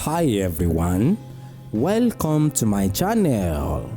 Hi everyone, welcome to my channel.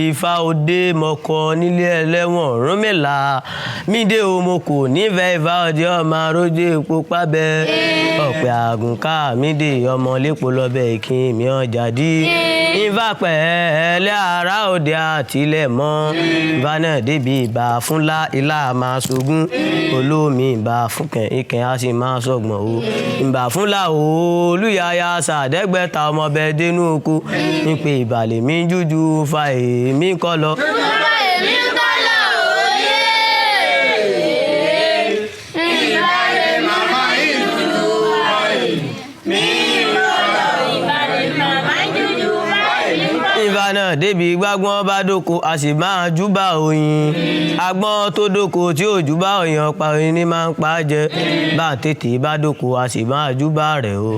Ifá òde mọ̀kọ́ nílé ẹlẹ́wọ̀n Ọ̀rúnmìlà mídé omoko nífẹ̀ẹ́ Ifá òde ọmọ arójú epo pábẹ́ ọ̀pẹ̀ àgùnká mídé ọmọ lépo lọ́bẹ̀ ìkín mi ọjà dí Ifá pẹ̀lẹ́ ara òde àtìlẹ̀ mọ́ Ifá náà débi ìbà fúnlá ilá máa ṣogún olómi ìbà fún kẹ̀kẹ́ á sì máa sọ̀gbọ̀n o ìbà fúnlá olúyàyà sàdẹ́gbẹ̀ta ọmọbẹ dénú oko ń pe ìbàlẹ̀ mi jújú fa èmi kọ́ lọ. Náà débi gbágbọ́n bá dóko a sì máa júbà oyin agbọ́n tó dóko tí ò júbà oyin ọ̀pá oyin ní máa ń pa á jẹ bá tètè bá dóko a sì máa júbà rẹ̀ o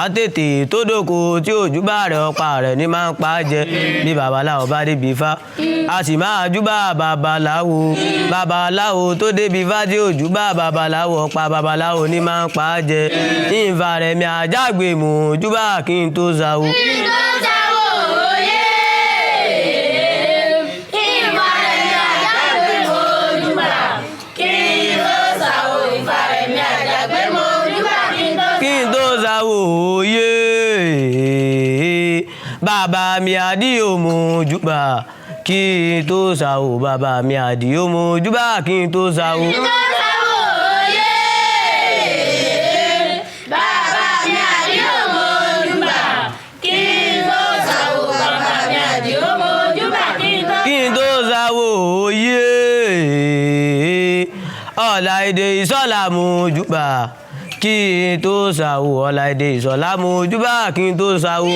a tètè tó dóko tí ò júbà rẹ̀ ọ̀pá rẹ̀ ní máa ń pa á jẹ bí babaláwo bá débi Ifá a sì máa júbà babaláwo tó débi Ifá tí ò júbà babaláwo ọ̀pá babaláwo ní máa ń pa á jẹ Ifá rẹ̀ mi àjágbé mò júbà kí n tó sáwó. Bàbá mi àdìó mojúbà kí n tó sáwó bàbá mi àdìó mojúbà kí n tó sáwó. Bàbá mi àdìó mojúbà kí n tó sáwó bàbá mi àdìó mojúbà kí n tó sáwó yé Ọláìdé Ìṣọ̀lá mojúbà kí n tó sáwó Ọláìdé Ìṣọ̀lá mojúbà kí n tó sáwó.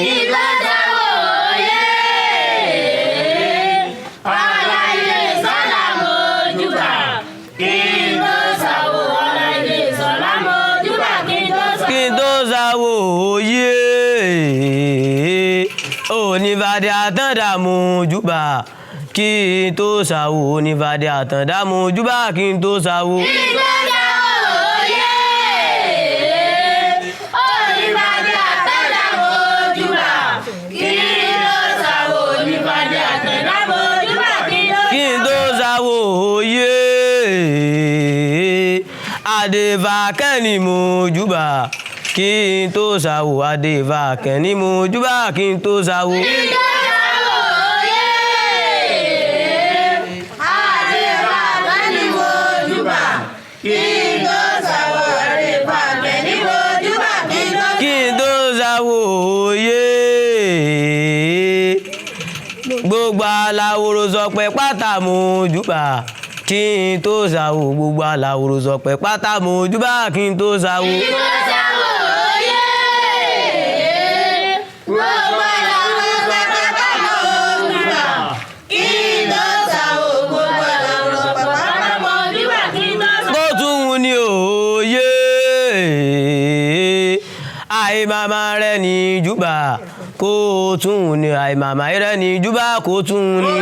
Onífàdé àtàndá mojúbà kí n tó sáwó onífàdé àtàndá mojúbà kí n tó sáwó. Onífàdé àtàndá mojúbà kí n tó sáwó onífàdé àtàndá mojúbà kí n tó sáwó yé Adéfàkẹ́ni mojúbà kí n tó sáwó Adéfàkẹ́ni mojúbà kí n tó sáwó. Adéfàkẹ́ni mojúbà kí n tó sáwó Adéfàkẹ́ni mojúbà kí n tó sáwó yé gbogbo aláwòrò sọpẹ́ pátá mojúbà kí n tó sáwó gbogbo aláwòrò sọpẹ́ pátá mojúbà kí n tó sáwó. Àìmàmà rẹ̀ ní júbà kó tún ní àìmàmà rẹ̀ ní júbà kó tún ní.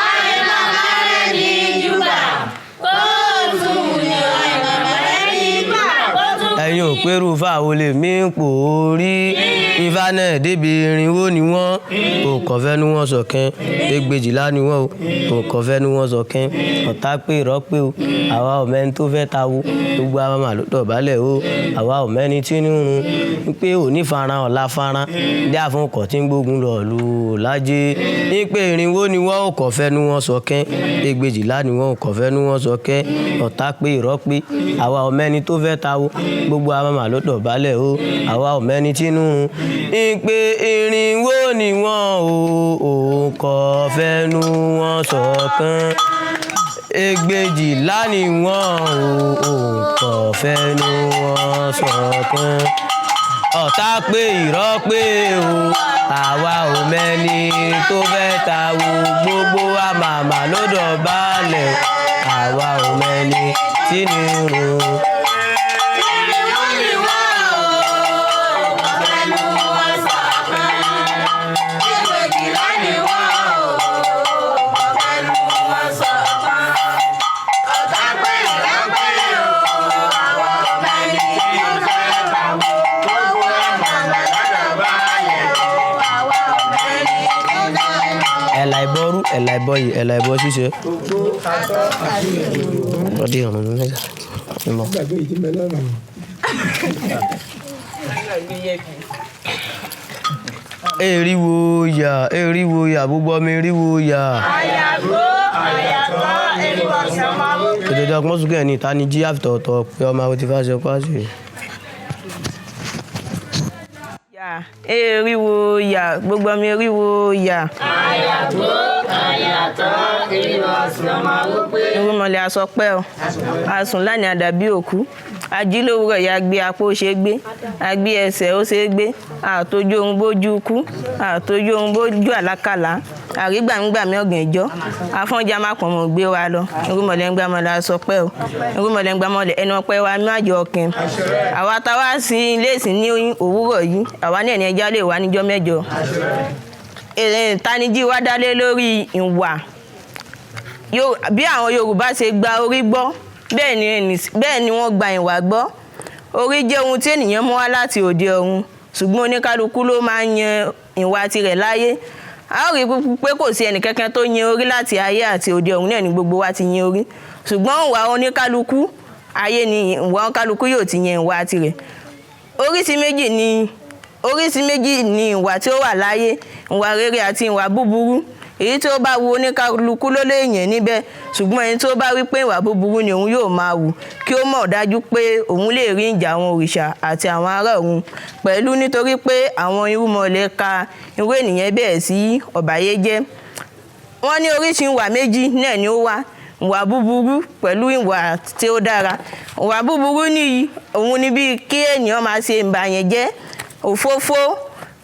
Àìmàmà rẹ̀ ní júbà kó tún ní àìmàmà rẹ̀ ní júbà kó tún ní. Ẹ̀yin ò pérú fáwọn olè mí ń pò rí Ifá náà débi irinwó ni wọ́n òkànfẹ́ ni wọ́n sọ̀kẹ́ ẹgbẹ̀jìlá ni wọ́n òkànfẹ́ ni wọ́n sọ̀kẹ́ ọ̀tá pé ìrọ́pẹ́ o àwa ò mẹ́ni tó fẹ́ ta wo gbogbo àwọn màlúù dọ̀bálẹ̀ o àwa ò mẹ́ni tí ń rún ń pé òní faran ọ̀la faran dí àfúnkọ̀ tí ń gbógun lọ lù lájẹ́ ń pé irinwó ni wọ́n òkànfẹ́ ni wọ́n sọ̀kẹ́ ẹgbẹ̀jìlá ni wọ́n òkànfẹ́ ni wọ́n sọ̀kẹ́ ọ̀tá pé ìrọ́pẹ́ àwa ò mẹ́ni tó fẹ́ ta wo gbogbo àwọn màlúù dọ̀bálẹ̀ o àwa ò mẹ́ni tí ń rún ń pé irinwó ni wọ́n òkànfẹ́ ni wọ́n sọ̀kan ẹgbẹ̀jìlá ni wọ́n òkànfẹ́ ni wọ́n sọ̀kan ọ̀tá pé irọ́ pé o àwa ò mẹ́ni tó fẹ́ ta wo gbogbo wa màmá ló dọ̀bálẹ̀ àwa ò mẹ́ni tí ní rò. ẹ̀là ìbọ ṣíṣe. ọdí ọmọ mi mẹ́ta. eriwo ya gbogbo ọmọ eriwo ya. àyàgbó eriwo sọmọ. ètò ìjọba sókè ní ìtanijí àfitọ̀ọ̀tọ̀ pé ọmọ àwọn ti fà ṣe kwáṣe. eriwo ya gbogbo ọmọ eriwo ya. àyàgbó eriwo sọmọ wípé. irúnmọlẹ̀ asọpẹ́ ọ asùn lánàá àdàbí òkú ajílówúrọ̀ ya gbé apó ṣe gbé agbé ẹsẹ̀ ó ṣe gbé àtòjú ohun bójú kú àtòjú ohun bójú àlákàlà àrígbàmígbàmí ọ̀gàn ìjọ afọ́njá má pọ̀ mọ́ gbé wa lọ irúnmọlẹ̀ ń gbàmọ́lẹ̀ asọpẹ́ ọ irúnmọlẹ̀ ń gbàmọ́lẹ̀ ẹnu ọpẹ́ wa májọ ọkàn àwa táwa sí ilé ìsìn ní òwúrọ̀ yìí àwa ní ẹni ẹja lè wá níjọ́ mẹ́jọ. Ìtanijí wa dálé lórí ìwà bí àwọn Yorùbá ṣe gba orí gbọ́ bẹ́ẹ̀ ni wọ́n gba ìwà gbọ́. Orí jẹ́ ohun tí ènìyàn mú wá láti òde ọ̀run ṣùgbọ́n oníkálukú ló máa ń yan ìwà tirẹ̀ láyé. A ó rí pé kò sí ẹnìkankan tó yan orí láti ayé àti òde ọ̀run náà ni gbogbo wa ti yan orí ṣùgbọ́n ìwà oníkálukú ayé ni ìwà oníkálukú yóò ti yan ìwà tirẹ̀. Oríṣi méjì ni ìwà tí ó wà láyé ìwà rere àti ìwà búburú. Èyí tí ó bá wu oníkálukú ló lè yàn níbẹ̀ ṣùgbọ́n ẹni tí ó bá wí pé ìwà búburú ni òun yóò máa wù kí ó mọ̀ dájú pé òun lè rí ìjà àwọn òrìṣà àti àwọn ará ọ̀run pẹ̀lú nítorí pé àwọn irúnmọlẹ̀ ka irú ènìyàn bẹ́ẹ̀ sí ọ̀bàyéjẹ́. Wọ́n ní oríṣi ìwà méjì náà ni ó wà ìwà búburú pẹ̀lú ìwà tí ó dára. Ìwà búburú nìyí òun ni bí kí ènìyàn máa ṣe ìbàyànjẹ́ òfófó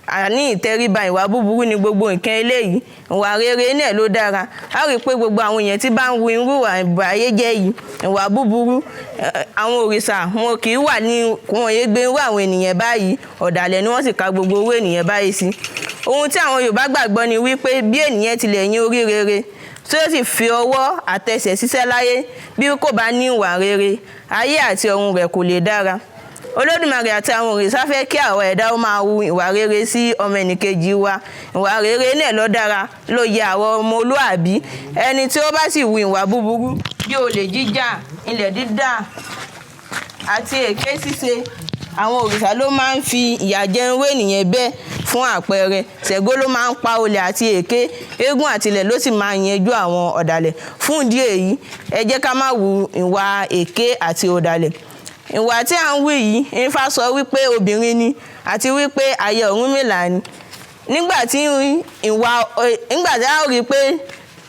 àní ìtẹríba ìwà búburú ni gbogbo nǹkan eléyìí ìwà rere náà ló dára. A rí pé gbogbo àwọn èèyàn tí bá ń wu irú ìwà ìbàyéjẹ́ yìí ìwà búburú àwọn òrìṣà wọn kì í wà ní wọn yé gbé irú àwọn ènìyàn báyìí ọ̀dàlẹ̀ ni wọ́n sì ka gbogbo owó ènìyàn báyìí sí. Ohun tí àwọn Yorùbá gbàgbọ́ ni wípé bí ènìyàn tilẹ̀ yan orí rere tí ó sì fi ọwọ́ àtẹsẹ̀ ṣiṣẹ́ láyé bí kò bá ní ìwà rere ayé àti ọ̀run rẹ̀ kò lè dára. Olódùmarè àti àwọn òrìṣà fẹ́ kí àwọn ẹ̀dá ó máa hu ìwà rere sí ọmọ ẹnìkejì wa ìwà rere náà ló dára ló yẹ àwọn ọmọlúàbí. Ẹni tí ó bá sì hu ìwà búburú bí olè jíjà ilẹ̀ dídà àti èké ṣíṣe àwọn òrìṣà ló máa ń fi ìyà jẹ irú ènìyàn bẹ́ẹ̀. Fún àpẹẹrẹ Ṣàngó ló máa ń pa olè àti èké eégún àtilẹ̀ ló sì máa ń yanjú àwọn ọ̀dàlẹ̀. Fún ìdí èyí ẹ jẹ́ ká má hu ìwà èké àti ọ̀dàlẹ̀. Ìwà tí à ń wí yìí Ifá sọ wípé obìnrin ni àti wípé aya Ọ̀rúnmìlà ni. Nígbà tí a rí pé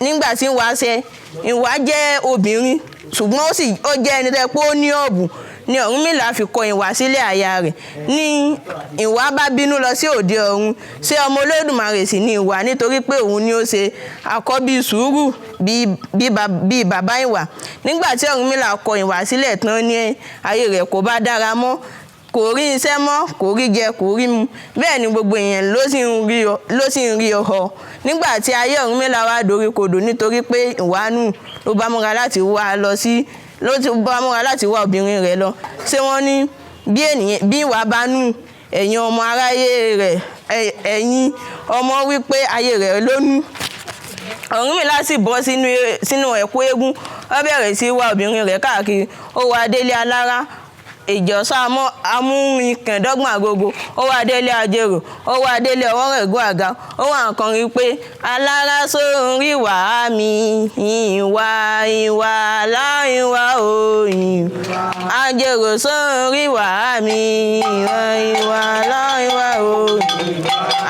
nígbà tí ìwà ṣe ìwà jẹ́ obìnrin ṣùgbọ́n ó jẹ́ ẹni tẹ́ pé ó ní ọ̀bùn ni Ọ̀rúnmìlà fi kọ ìwà sílẹ̀ aya rẹ̀ ní ìwà bá bínú lọ sí òde ọ̀run ṣé ọmọ Olódùmarè sì ni ìwà nítorí pé òun ni ó ṣe àkọ́bí sùúrù bí bàbá ìwà. Nígbà tí Ọ̀rúnmìlà kọ ìwà sílẹ̀ tán ní ayé rẹ̀ kò bá dára mọ́ kò rí iṣẹ́ mọ́ kò rí jẹ kò rí mu bẹ́ẹ̀ ni gbogbo èèyàn ló sì ń rí ọ̀họ̀. Nígbà tí ayé Ọ̀rúnmìlà wá dorí kodò nítorí pé ìwà nù ló bá múra láti wá obìnrin rẹ̀ lọ. Ṣé wọ́n ní bí ìwà bá nù ẹ̀yin ọmọ aráyé rẹ̀ ẹ̀yin ọmọ wípé ayé rẹ̀ ló nù. Ọ̀rúnmìlà sì bọ́ sínú ẹ̀kú eégún ó bẹ̀rẹ̀ sí wá obìnrin rẹ̀ káàkiri ó wá délé alára ìjọsà amúrin kẹ̀ndọ́gbọ̀n àgógó ó wá délé ajérò ó wá délé ọwọ́ rẹ̀ gún àga ó wà nǹkan rí pé alára sórí wà mí ìwà láìwá òyìn ajérò sórí wà mí ìwà láìwá òyìn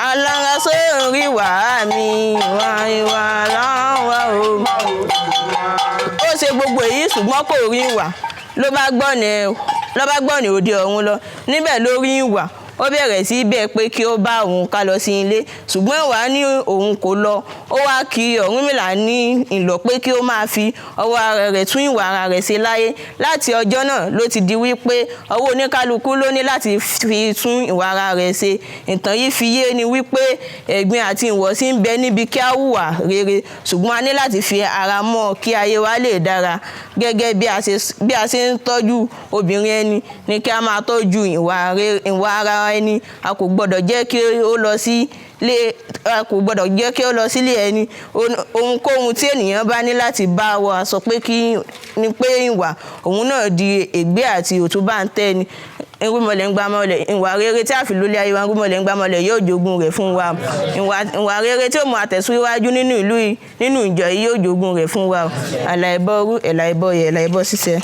alára sórí wà mí ìwà láìwá òyìn. Ó ṣe gbogbo èyí ṣùgbọ́n kò rí ìwà ló bá gbọ́nà òde ọ̀run lọ níbẹ̀ ló rí ìwà ó bẹ̀rẹ̀ sí bẹ́ẹ̀ pé kí ó bá òun ká lọ sí ilé ṣùgbọ́n ìwà ní òun kò lọ ó wá kí Ọ̀rúnmìlà ní ìlọ̀ pé kí ó máa fi ọwọ́ ara rẹ̀ tún ìwà ara rẹ̀ ṣe láyé láti ọjọ́ náà ló ti di wípé ọwọ́ oníkálukú ló ní láti fi tún ìwà ara rẹ̀ ṣe. Ìtàn yìí fi yé ni wípé ẹ̀gbin àti ìwọ̀sí ń bẹ níbi kí á hùwà rere ṣùgbọ́n a ní láti fi ara mọ́ kí ayé wa lè dára gẹ́gẹ́ bí a ṣe ń tọ́jú obìnrin ẹni ni kí a máa tọ́jú ìwà ara ẹni. A kò gbọ́dọ̀ jẹ́ kí ó lọ sílé ẹni ohunkóhun tí ènìyàn bá ní láti bá wa sọ pé ni pé ìwà òun náà di ègbé àti òtúbà ń tẹ́ ni. Irúnmọlẹ̀ ń gbámọlẹ̀ ìwà rere tí a fi lólé ayé wa irúnmọlẹ̀ ń gbámọlẹ̀ yóò jogún rẹ̀ fún wa. Ìwà rere tí ó mú àtẹ̀síwájú nínú ìlú yìí nínú ìjọ yìí yóò jogún rẹ̀ fún wa. Àlà ẹbọ rú ẹ̀là ẹbọ yẹ ẹ̀là ẹbọ ṣíṣe.